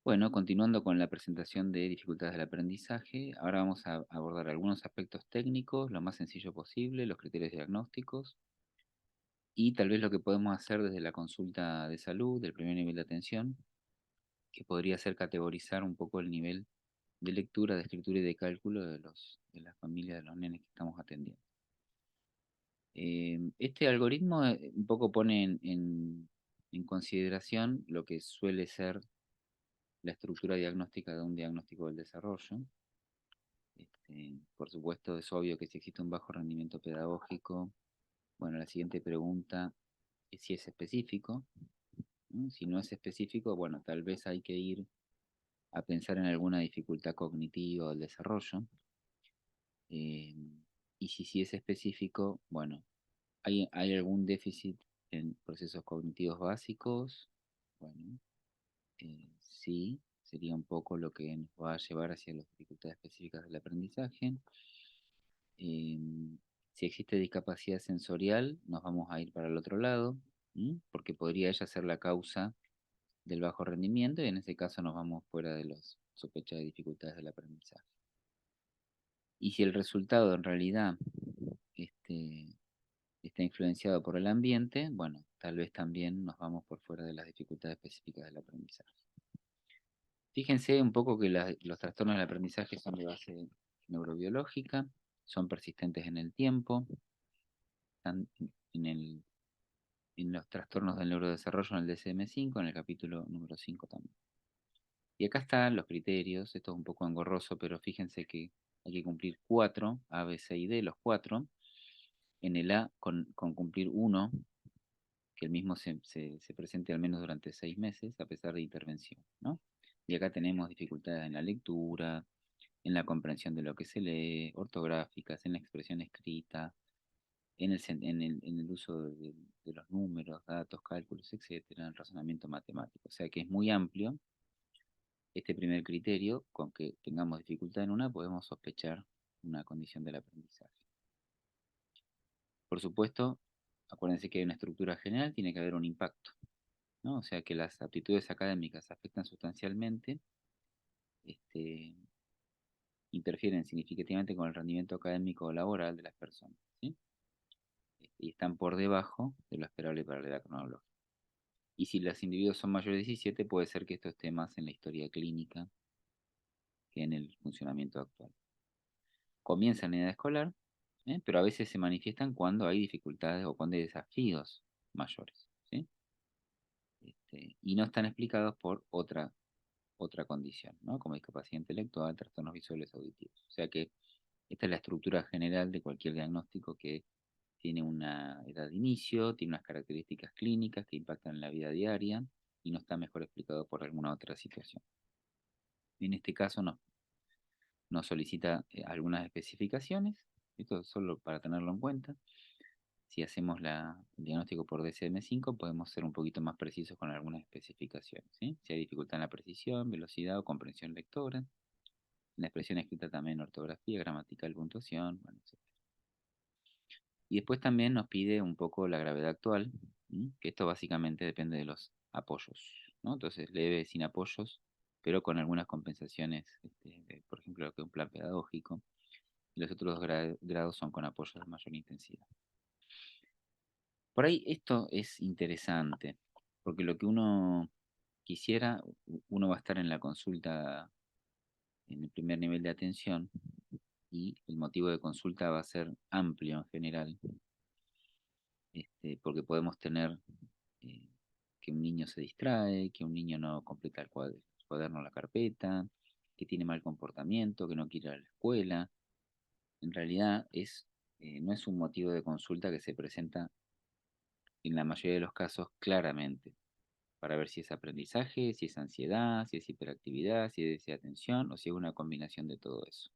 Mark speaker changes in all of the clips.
Speaker 1: Bueno, continuando con la presentación de dificultades del aprendizaje, ahora vamos a abordar algunos aspectos técnicos, lo más sencillo posible, los criterios diagnósticos y tal vez lo que podemos hacer desde la consulta de salud, del primer nivel de atención, que podría ser categorizar un poco el nivel de lectura, de escritura y de cálculo de las familias de los nenes que estamos atendiendo. Este algoritmo un poco pone en consideración lo que suele ser la estructura diagnóstica de un diagnóstico del desarrollo. Por supuesto, es obvio que si existe un bajo rendimiento pedagógico, bueno, la siguiente pregunta es si es específico, ¿no? Si no es específico, bueno, tal vez hay que ir a pensar en alguna dificultad cognitiva del desarrollo. eh, y si sí es específico, bueno, ¿hay algún déficit en procesos cognitivos básicos? Bueno, sí, sería un poco lo que nos va a llevar hacia las dificultades específicas del aprendizaje. Si existe discapacidad sensorial, nos vamos a ir para el otro lado, ¿m? Porque podría ella ser la causa del bajo rendimiento y en ese caso nos vamos fuera de los sospechas de dificultades del aprendizaje. Y si el resultado en realidad este, está influenciado por el ambiente, bueno, tal vez también nos vamos por fuera de las dificultades específicas del aprendizaje. Fíjense un poco que los trastornos del aprendizaje son de base neurobiológica, son persistentes en el tiempo, están en los trastornos del neurodesarrollo en el DSM-5, en el capítulo número 5 también. Y acá están los criterios, esto es un poco engorroso, pero fíjense que hay que cumplir 4, A, B, C y D, los 4. En el A, con cumplir uno, que el mismo se presente al menos durante 6 meses, a pesar de intervención, ¿no? Y acá tenemos dificultades en la lectura, en la comprensión de lo que se lee, ortográficas, en la expresión escrita, en el uso de los números, datos, cálculos, etcétera, en el razonamiento matemático. O sea que es muy amplio este primer criterio. Con que tengamos dificultad en una, podemos sospechar una condición del aprendizaje. Por supuesto, acuérdense que hay una estructura general, tiene que haber un impacto, ¿no? O sea que las aptitudes académicas afectan sustancialmente, este, interfieren significativamente con el rendimiento académico o laboral de las personas, ¿sí? Y están por debajo de lo esperable para la edad cronológica. Y si los individuos son mayores de 17, puede ser que esto esté más en la historia clínica que en el funcionamiento actual. Comienzan en edad escolar, pero a veces se manifiestan cuando hay dificultades o cuando hay desafíos mayores, ¿sí? Y no están explicados por otra condición, ¿no? Como discapacidad intelectual, trastornos visuales auditivos. O sea que esta es la estructura general de cualquier diagnóstico que tiene una edad de inicio, tiene unas características clínicas que impactan en la vida diaria y no está mejor explicado por alguna otra situación. En este caso nos solicita algunas especificaciones, esto solo para tenerlo en cuenta. Si hacemos el diagnóstico por DSM-5, podemos ser un poquito más precisos con algunas especificaciones, ¿sí? Si hay dificultad en la precisión, velocidad o comprensión lectora, en la expresión escrita también ortografía, gramatical, puntuación, bueno, etc. Y después también nos pide un poco la gravedad actual, que esto básicamente depende de los apoyos, ¿no? Entonces, leve sin apoyos, pero con algunas compensaciones, por ejemplo, lo que es un plan pedagógico, y los otros dos grados son con apoyos de mayor intensidad. Por ahí esto es interesante, porque lo que uno quisiera, uno va a estar en la consulta en el primer nivel de atención y el motivo de consulta va a ser amplio en general, porque podemos tener eh, que un niño se distrae, que un niño no completa el cuaderno o la carpeta, que tiene mal comportamiento, que no quiere ir a la escuela. En realidad no es un motivo de consulta que se presenta en la mayoría de los casos claramente, para ver si es aprendizaje, si es ansiedad, si es hiperactividad, si es déficit de atención o si es una combinación de todo eso.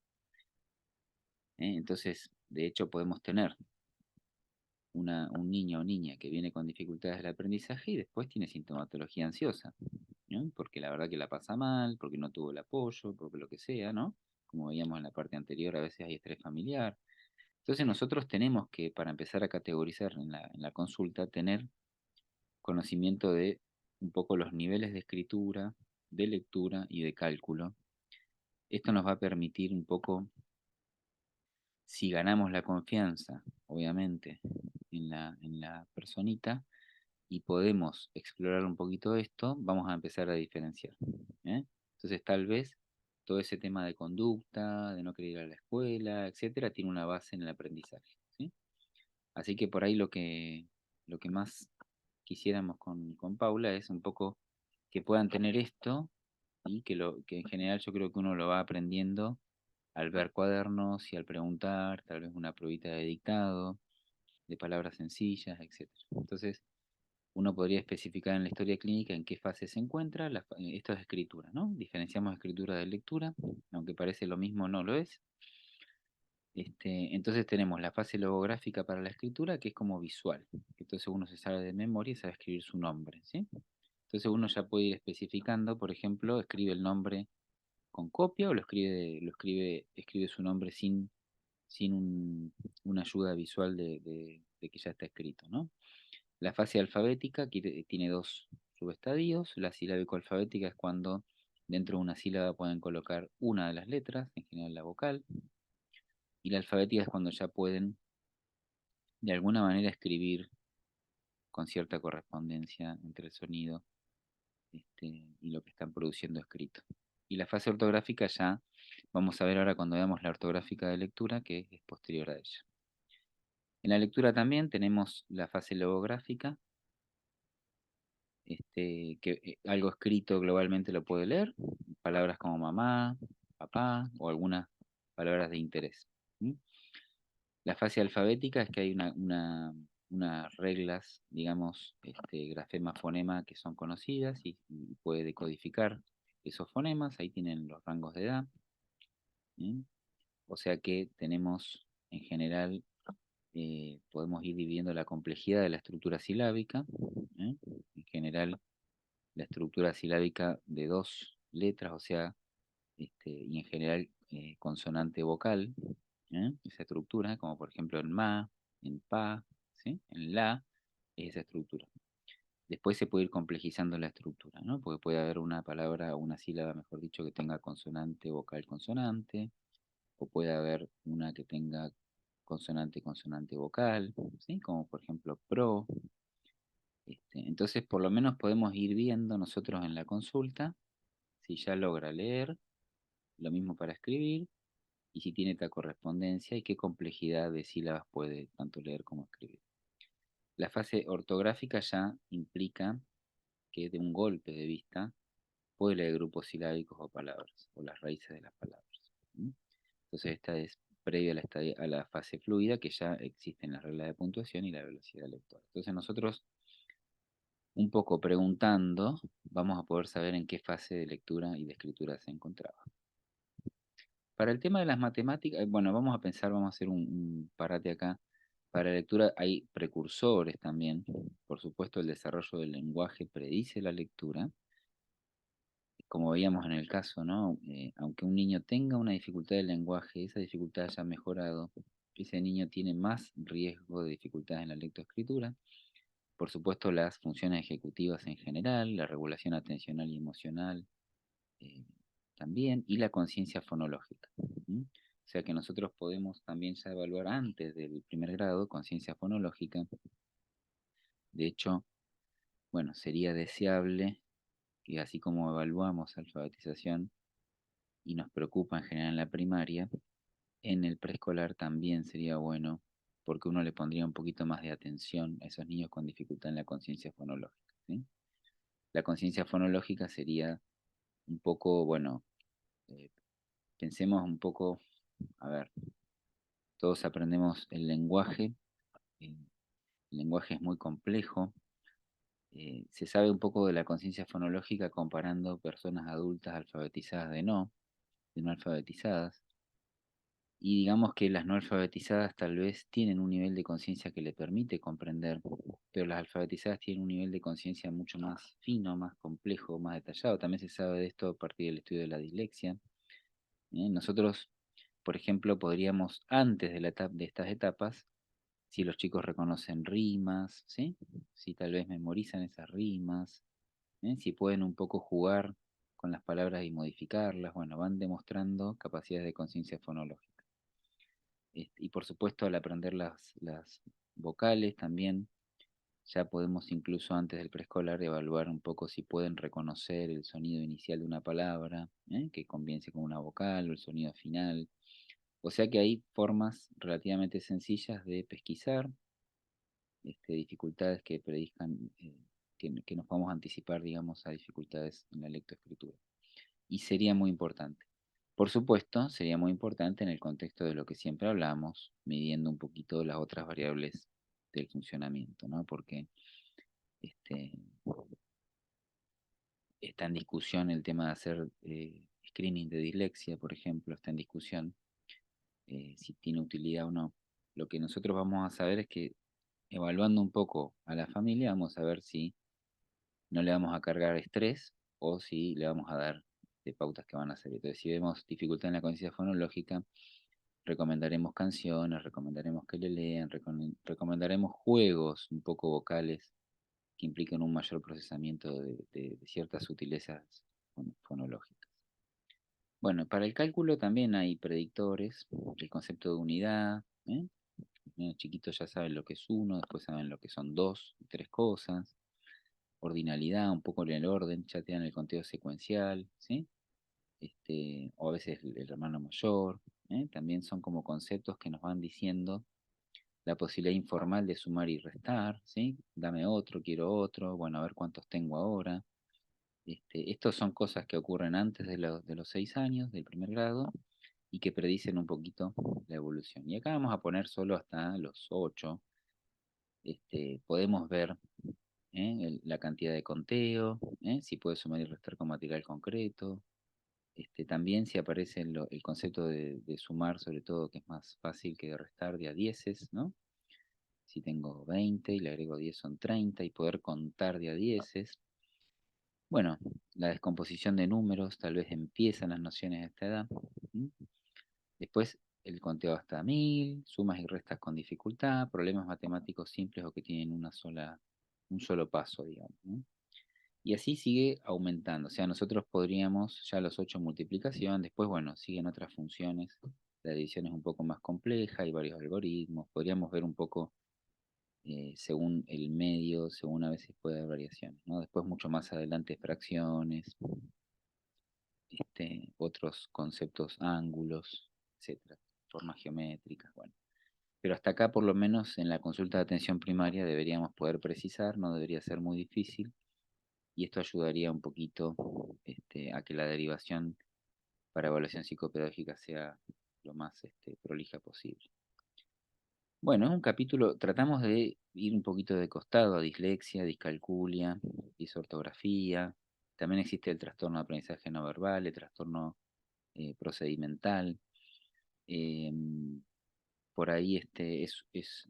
Speaker 1: Entonces, de hecho, podemos tener un niño o niña que viene con dificultades del aprendizaje y después tiene sintomatología ansiosa, ¿no? Porque la verdad que la pasa mal, porque no tuvo el apoyo, porque lo que sea, ¿no? Como veíamos en la parte anterior, a veces hay estrés familiar. Entonces nosotros tenemos que, para empezar a categorizar en la consulta, tener conocimiento de un poco los niveles de escritura, de lectura y de cálculo. Esto nos va a permitir un poco, si ganamos la confianza, obviamente, en la personita, y podemos explorar un poquito esto, vamos a empezar a diferenciar. ¿Eh? Entonces, tal vez todo ese tema de conducta, de no querer ir a la escuela, etcétera, tiene una base en el aprendizaje. ¿Sí? Así que por ahí lo que más quisiéramos con Paula es un poco que puedan tener esto y que en general yo creo que uno lo va aprendiendo al ver cuadernos y al preguntar, tal vez una probita de dictado, de palabras sencillas, etcétera. Entonces, uno podría especificar en la historia clínica en qué fase se encuentra. Esto es escritura, ¿no? Diferenciamos escritura de lectura, aunque parece lo mismo, no lo es. Entonces tenemos la fase logográfica para la escritura, que es como visual. Entonces uno se sabe de memoria y sabe escribir su nombre, ¿sí? Entonces uno ya puede ir especificando, por ejemplo, escribe el nombre con copia o escribe su nombre sin una ayuda visual de que ya está escrito, ¿no? La fase alfabética tiene dos subestadios. La silábico-alfabética es cuando dentro de una sílaba pueden colocar una de las letras, en general la vocal, y la alfabética es cuando ya pueden de alguna manera escribir con cierta correspondencia entre el sonido y lo que están produciendo escrito. Y la fase ortográfica ya vamos a ver ahora cuando veamos la ortográfica de lectura, que es posterior a ella. En la lectura también tenemos la fase logográfica, que algo escrito globalmente lo puede leer, palabras como mamá, papá o algunas palabras de interés. ¿Mm? La fase alfabética es que hay unas reglas, digamos, grafema, fonema, que son conocidas y puede decodificar esos fonemas, ahí tienen los rangos de edad. ¿Mm? O sea que tenemos, en general, podemos ir dividiendo la complejidad de la estructura silábica. ¿Eh? En general, la estructura silábica de dos letras, o sea, y en general consonante vocal, esa estructura, como por ejemplo en ma, en pa, ¿sí? En la, es esa estructura. Después se puede ir complejizando la estructura, ¿no? Porque puede haber una palabra o una sílaba, mejor dicho, que tenga consonante, vocal, consonante, o puede haber una que tenga consonante, consonante, vocal, ¿sí? Como por ejemplo pro. Entonces, por lo menos podemos ir viendo nosotros en la consulta si ya logra leer, lo mismo para escribir, y si tiene esta correspondencia y qué complejidad de sílabas puede tanto leer como escribir. La fase ortográfica ya implica que de un golpe de vista puede leer grupos silábicos o palabras, o las raíces de las palabras. ¿Mm? Entonces esta es previa a la fase fluida, que ya existen las reglas de puntuación y la velocidad lectora. Entonces nosotros, un poco preguntando, vamos a poder saber en qué fase de lectura y de escritura se encontraba. Para el tema de las matemáticas, bueno, vamos a pensar, vamos a hacer un parate acá. Para la lectura hay precursores también. Por supuesto, el desarrollo del lenguaje predice la lectura. Como veíamos en el caso, ¿no? Aunque un niño tenga una dificultad de lenguaje, esa dificultad haya mejorado, ese niño tiene más riesgo de dificultades en la lectoescritura. Por supuesto, las funciones ejecutivas en general, la regulación atencional y emocional, eh, también, y la conciencia fonológica. ¿Mm? O sea que nosotros podemos también ya evaluar antes del primer grado conciencia fonológica. De hecho, bueno, sería deseable que así como evaluamos alfabetización y nos preocupa en general en la primaria, en el preescolar también sería bueno porque uno le pondría un poquito más de atención a esos niños con dificultad en la conciencia fonológica. ¿Sí? La conciencia fonológica sería un poco, bueno, eh, pensemos un poco, a ver, todos aprendemos el lenguaje es muy complejo. Se sabe un poco de la conciencia fonológica comparando personas adultas alfabetizadas de no alfabetizadas. Y digamos que las no alfabetizadas tal vez tienen un nivel de conciencia que le permite comprender, pero las alfabetizadas tienen un nivel de conciencia mucho más fino, más complejo, más detallado. También se sabe de esto a partir del estudio de la dislexia. Nosotros, por ejemplo, podríamos, antes de estas etapas, si los chicos reconocen rimas, ¿sí? Si tal vez memorizan esas rimas, si pueden un poco jugar con las palabras y modificarlas. Bueno, van demostrando capacidades de conciencia fonológica. Y por supuesto, al aprender las vocales también, ya podemos incluso antes del preescolar evaluar un poco si pueden reconocer el sonido inicial de una palabra, que comience con una vocal o el sonido final. O sea que hay formas relativamente sencillas de pesquisar dificultades que predizcan, que nos podamos anticipar, digamos, a dificultades en la lectoescritura. Y sería muy importante. Por supuesto, sería muy importante en el contexto de lo que siempre hablamos, midiendo un poquito las otras variables del funcionamiento, ¿no? Porque este, está en discusión el tema de hacer screening de dislexia, por ejemplo, está en discusión si tiene utilidad o no. Lo que nosotros vamos a saber es que evaluando un poco a la familia, vamos a ver si no le vamos a cargar estrés o si le vamos a dar de pautas que van a hacer. Entonces, si vemos dificultad en la conciencia fonológica, recomendaremos canciones, recomendaremos que le lean, recomendaremos juegos un poco vocales que impliquen un mayor procesamiento de ciertas sutilezas fonológicas. Bueno, para el cálculo también hay predictores, el concepto de unidad. Los niños chiquitos ya saben lo que es uno, después saben lo que son dos y tres cosas. Ordinalidad, un poco en el orden, ya te dan el conteo secuencial, ¿sí? O a veces el hermano mayor, también son como conceptos que nos van diciendo la posibilidad informal de sumar y restar, ¿sí? Dame otro, quiero otro, bueno, a ver cuántos tengo ahora. Estos son cosas que ocurren antes de los 6 años, del primer grado, y que predicen un poquito la evolución. Y acá vamos a poner solo hasta los 8. Podemos ver la cantidad de conteo, si puede sumar y restar con material concreto. También si aparece el concepto de sumar, sobre todo, que es más fácil que de restar de a dieces, ¿no? Si tengo 20 y le agrego 10 son 30 y poder contar de a dieces. Bueno, la descomposición de números, tal vez empiezan las nociones de esta edad. ¿M? Después el conteo hasta 1000, sumas y restas con dificultad, problemas matemáticos simples o que tienen un solo paso, digamos, ¿no? Y así sigue aumentando. O sea, nosotros podríamos, ya los 8 multiplicación, después, bueno, siguen otras funciones. La división es un poco más compleja, hay varios algoritmos. Podríamos ver un poco según el medio, según a veces puede haber variaciones, ¿no? Después, mucho más adelante, fracciones, otros conceptos, ángulos, etcétera, formas geométricas, bueno. Pero hasta acá, por lo menos en la consulta de atención primaria, deberíamos poder precisar, no debería ser muy difícil y esto ayudaría un poquito a que la derivación para evaluación psicopedagógica sea lo más prolija posible. Bueno, es un capítulo, tratamos de ir un poquito de costado a dislexia, discalculia, disortografía. También existe el trastorno de aprendizaje no verbal, el trastorno procedimental. em, por ahí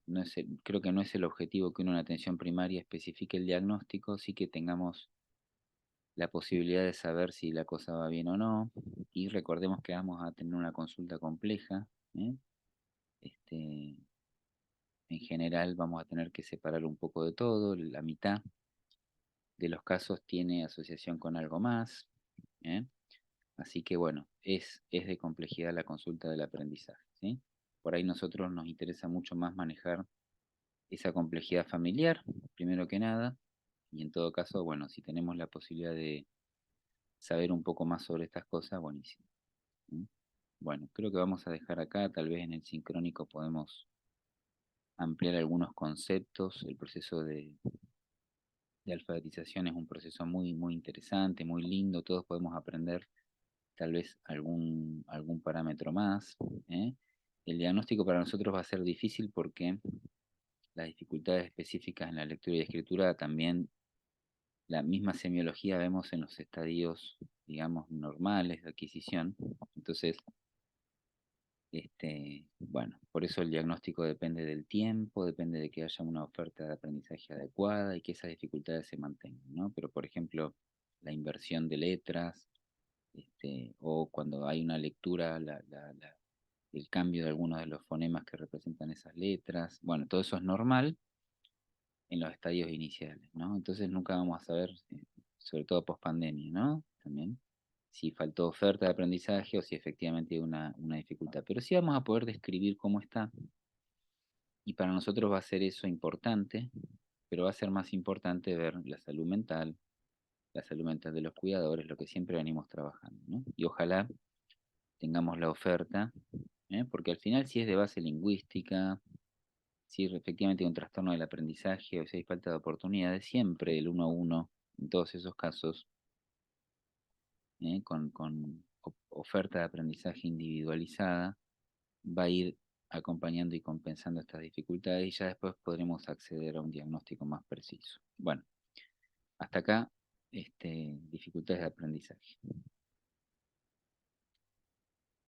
Speaker 1: no es creo que no es el objetivo que uno en atención primaria especifique el diagnóstico, sí que tengamos la posibilidad de saber si la cosa va bien o no. Y recordemos que vamos a tener una consulta compleja. ¿eh? Este, en general vamos a tener que separar un poco de todo. La mitad de los casos tiene asociación con algo más. ¿eh? Así que bueno, es de complejidad la consulta del aprendizaje. ¿sí? Por ahí nosotros nos interesa mucho más manejar esa complejidad familiar, primero que nada. Y en todo caso, bueno, si tenemos la posibilidad de saber un poco más sobre estas cosas, buenísimo. ¿Mm? Bueno, creo que vamos a dejar acá, tal vez en el sincrónico podemos ampliar algunos conceptos. El proceso de alfabetización es un proceso muy, muy interesante, muy lindo, todos podemos aprender tal vez algún parámetro más. ¿eh? El diagnóstico para nosotros va a ser difícil porque las dificultades específicas en la lectura y escritura también la misma semiología vemos en los estadios, digamos, normales de adquisición. Entonces, bueno, por eso el diagnóstico depende del tiempo, depende de que haya una oferta de aprendizaje adecuada y que esas dificultades se mantengan, ¿no? Pero, por ejemplo, la inversión de letras, o cuando hay una lectura, el cambio de algunos de los fonemas que representan esas letras, bueno, todo eso es normal en los estadios iniciales, ¿no? Entonces nunca vamos a saber, sobre todo post pandemia, ¿no? También. si faltó oferta de aprendizaje o si efectivamente hay una dificultad. Pero sí vamos a poder describir cómo está y para nosotros va a ser eso importante, pero va a ser más importante ver la salud mental de los cuidadores, lo que siempre venimos trabajando, ¿no? Y ojalá tengamos la oferta, porque al final si es de base lingüística, si efectivamente hay un trastorno del aprendizaje o si hay falta de oportunidades, siempre el uno a uno, en todos esos casos, con oferta de aprendizaje individualizada, va a ir acompañando y compensando estas dificultades y ya después podremos acceder a un diagnóstico más preciso. Bueno, hasta acá, dificultades de aprendizaje.